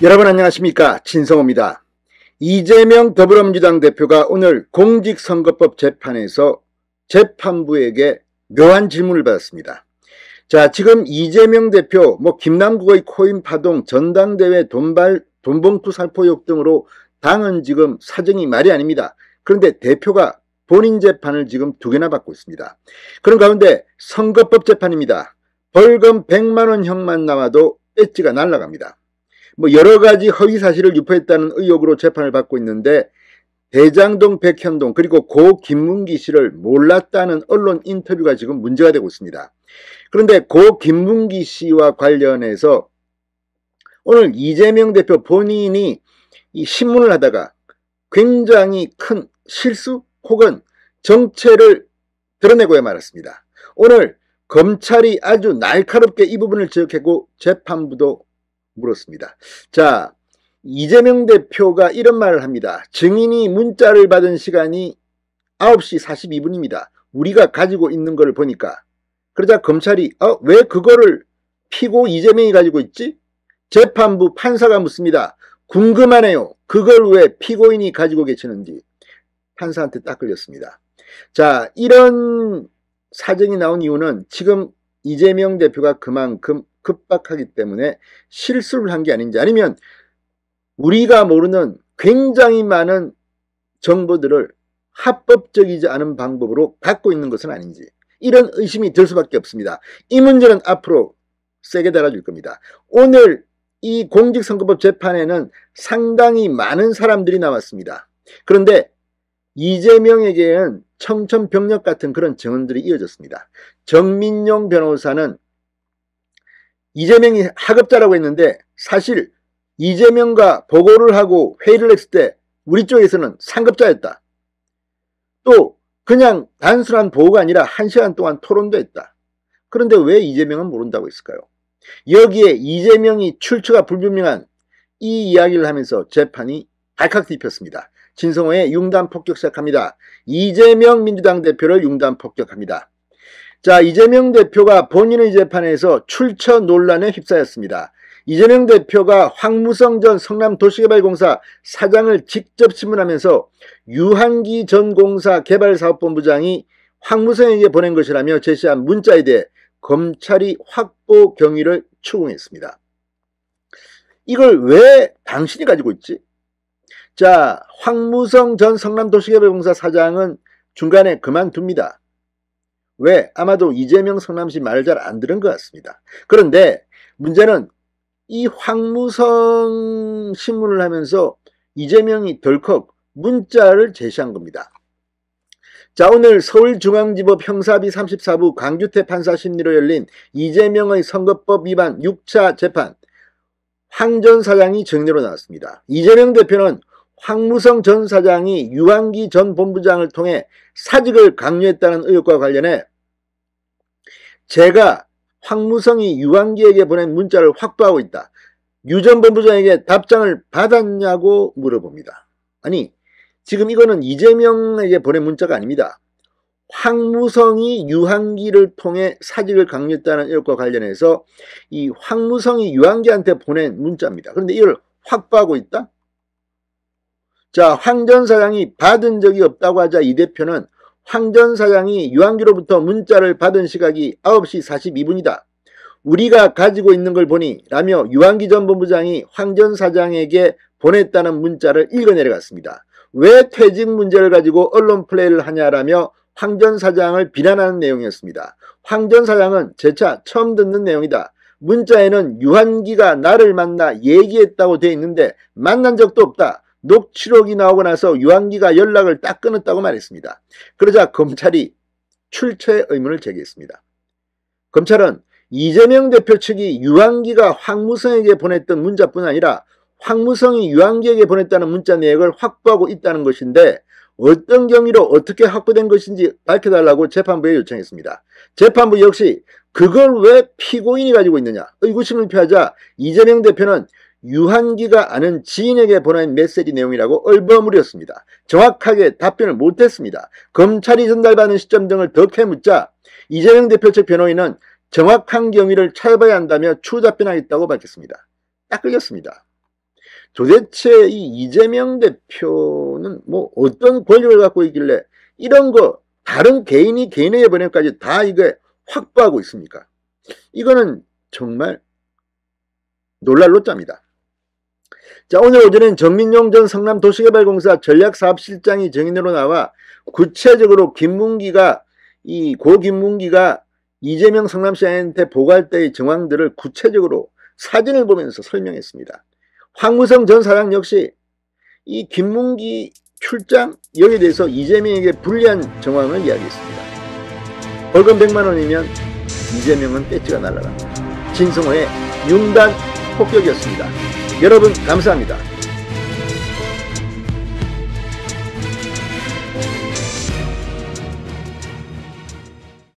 여러분 안녕하십니까, 진성호입니다. 이재명 더불어민주당 대표가 오늘 공직선거법 재판에서 재판부에게 묘한 질문을 받았습니다. 자, 지금 이재명 대표 김남국의 코인 파동, 전당대회 돈봉투 살포 의혹 등으로 당은 지금 사정이 말이 아닙니다. 그런데 대표가 본인 재판을 지금 2개나 받고 있습니다. 그런 가운데 선거법 재판입니다. 벌금 100만원 형만 나와도 엣지가 날아갑니다. 여러 가지 허위 사실을 유포했다는 의혹으로 재판을 받고 있는데, 대장동, 백현동, 그리고 고 김문기 씨를 몰랐다는 언론 인터뷰가 지금 문제가 되고 있습니다. 그런데 고 김문기 씨와 관련해서 오늘 이재명 대표 본인이 이 신문을 하다가 굉장히 큰 실수 혹은 정체를 드러내고야 말았습니다. 오늘 검찰이 아주 날카롭게 이 부분을 지적했고 재판부도 물었습니다. 자, 이재명 대표가 이런 말을 합니다. 증인이 문자를 받은 시간이 9시 42분입니다. 우리가 가지고 있는 걸 보니까. 그러자 검찰이 왜 그거를 피고 이재명이 가지고 있지? 재판부 판사가 묻습니다. 궁금하네요. 그걸 왜 피고인이 가지고 계시는지. 판사한테 딱 걸렸습니다. 자, 이런 사정이 나온 이유는 지금 이재명 대표가 그만큼 급박하기 때문에 실수를 한 게 아닌지, 아니면 우리가 모르는 굉장히 많은 정보들을 합법적이지 않은 방법으로 갖고 있는 것은 아닌지, 이런 의심이 들 수밖에 없습니다. 이 문제는 앞으로 세게 달아줄 겁니다. 오늘 이 공직선거법 재판에는 상당히 많은 사람들이 나왔습니다. 그런데 이재명에게는 청천벽력 같은 그런 증언들이 이어졌습니다. 정민용 변호사는 이재명이 하급자라고 했는데 사실 이재명과 보고를 하고 회의를 했을 때 우리 쪽에서는 상급자였다. 또 그냥 단순한 보고가 아니라 1시간 동안 토론도 했다. 그런데 왜 이재명은 모른다고 했을까요? 여기에 이재명이 출처가 불분명한 이 이야기를 하면서 재판이 발칵 뒤폈습니다. 진성호의 융단 폭격 시작합니다. 이재명 민주당 대표를 융단 폭격합니다. 자, 이재명 대표가 본인의 재판에서 출처 논란에 휩싸였습니다. 이재명 대표가 황무성 전 성남도시개발공사 사장을 직접 신문하면서 유한기 전 공사 개발사업본부장이 황무성에게 보낸 것이라며 제시한 문자에 대해 검찰이 확보 경위를 추궁했습니다. 이걸 왜 당신이 가지고 있지? 자, 황무성 전 성남도시개발공사 사장은 중간에 그만둡니다. 왜? 아마도 이재명 성남시 말을 잘 안 들은 것 같습니다. 그런데 문제는 이 황무성 신문을 하면서 이재명이 덜컥 문자를 제시한 겁니다. 자, 오늘 서울중앙지법 형사비 34부 강규태 판사 심리로 열린 이재명의 선거법 위반 6차 재판, 황 전 사장이 증인으로 나왔습니다. 이재명 대표는 황무성 전 사장이 유한기 전 본부장을 통해 사직을 강요했다는 의혹과 관련해 제가 황무성이 유한기에게 보낸 문자를 확보하고 있다. 유 전 본부장에게 답장을 받았냐고 물어봅니다. 아니, 지금 이거는 이재명에게 보낸 문자가 아닙니다. 황무성이 유한기를 통해 사직을 강요했다는 의혹과 관련해서 이 황무성이 유한기한테 보낸 문자입니다. 그런데 이걸 확보하고 있다? 자, 황 전 사장이 받은 적이 없다고 하자 이 대표는 황 전 사장이 유한기로부터 문자를 받은 시각이 9시 42분이다. 우리가 가지고 있는 걸 보니 라며 유한기 전 본부장이 황 전 사장에게 보냈다는 문자를 읽어내려갔습니다. 왜 퇴직 문제를 가지고 언론 플레이를 하냐라며 황 전 사장을 비난하는 내용이었습니다. 황 전 사장은 재차 처음 듣는 내용이다. 문자에는 유한기가 나를 만나 얘기했다고 돼 있는데 만난 적도 없다. 녹취록이 나오고 나서 유한기가 연락을 딱 끊었다고 말했습니다. 그러자 검찰이 출처의 의문을 제기했습니다. 검찰은 이재명 대표 측이 유한기가 황무성에게 보냈던 문자뿐 아니라 황무성이 유한기에게 보냈다는 문자 내역을 확보하고 있다는 것인데 어떤 경위로 어떻게 확보된 것인지 밝혀달라고 재판부에 요청했습니다. 재판부 역시 그걸 왜 피고인이 가지고 있느냐 의구심을 표하자 이재명 대표는 유한기가 아는 지인에게 보낸 메시지 내용이라고 얼버무렸습니다. 정확하게 답변을 못했습니다. 검찰이 전달받은 시점 등을 더 캐묻자 이재명 대표 측 변호인은 정확한 경위를 찾아봐야 한다며 추후 답변하겠다고 밝혔습니다. 딱 걸렸습니다. 도대체 이 이재명 대표는 뭐 어떤 권력을 갖고 있길래 이런 거 다른 개인이 개인의 번역까지 다 이게 확보하고 있습니까? 이거는 정말 놀랄 노짜입니다. 자, 오늘 오전엔 정민용 전 성남도시개발공사 전략사업실장이 증인으로 나와 구체적으로 고 김문기가 이재명 성남시장한테 보고할 때의 정황들을 구체적으로 사진을 보면서 설명했습니다. 황무성 전 사장 역시 이 김문기 출장 여기에 대해서 이재명에게 불리한 정황을 이야기했습니다. 벌금 100만 원이면 이재명은 배지가 날아갑니다. 진성호의 융단 폭격이었습니다. 여러분 감사합니다.